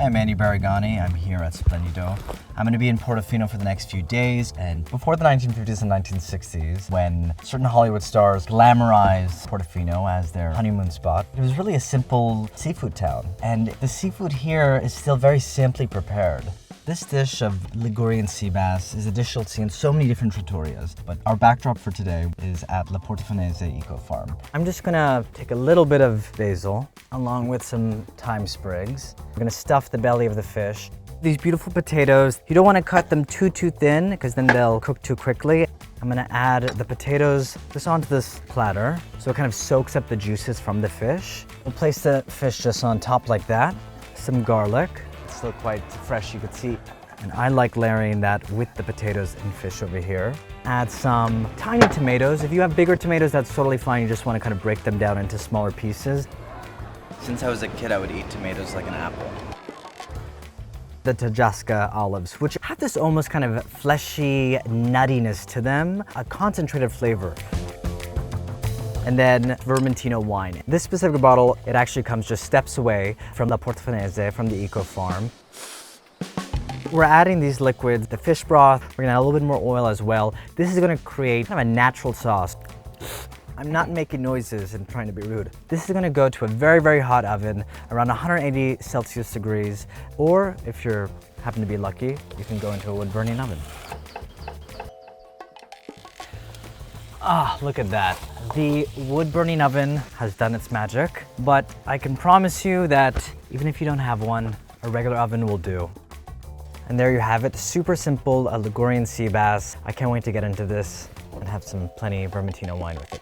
I'm Andy Baraghani. I'm here at Splendido. I'm going to be in Portofino for the next few days. And before the 1950s and 1960s, when certain Hollywood stars glamorized Portofino as their honeymoon spot, it was really a simple seafood town. And the seafood here is still very simply prepared. This dish of Ligurian Sea Bass is a dish you'll see in so many different trattorias, but our backdrop for today is at La Portofinese Eco Farm. I'm just gonna take a little bit of basil along with some thyme sprigs. We're gonna stuff the belly of the fish. These beautiful potatoes, you don't wanna cut them too thin because then they'll cook too quickly. I'm gonna add the potatoes just onto this platter so it kind of soaks up the juices from the fish. We'll place the fish just on top like that. Some garlic. Still quite fresh, you could see. And I like layering that with the potatoes and fish over here. Add some tiny tomatoes. If you have bigger tomatoes, that's totally fine. You just want to kind of break them down into smaller pieces. Since I was a kid, I would eat tomatoes like an apple. The Tajasca olives, which have this almost kind of fleshy nuttiness to them, a concentrated flavor. And then Vermentino wine. This specific bottle, it actually comes just steps away from La Portofinese, from the Eco Farm. We're adding these liquids, the fish broth, we're gonna add a little bit more oil as well. This is gonna create kind of a natural sauce. I'm not making noises and trying to be rude. This is gonna go to a very, very hot oven, around 180 Celsius degrees, or if you happen to be lucky, you can go into a wood burning oven. Ah, look at that. The wood burning oven has done its magic, but I can promise you that even if you don't have one, a regular oven will do. And there you have it, super simple, a Ligurian sea bass. I can't wait to get into this and have some plenty of Vermentino wine with it.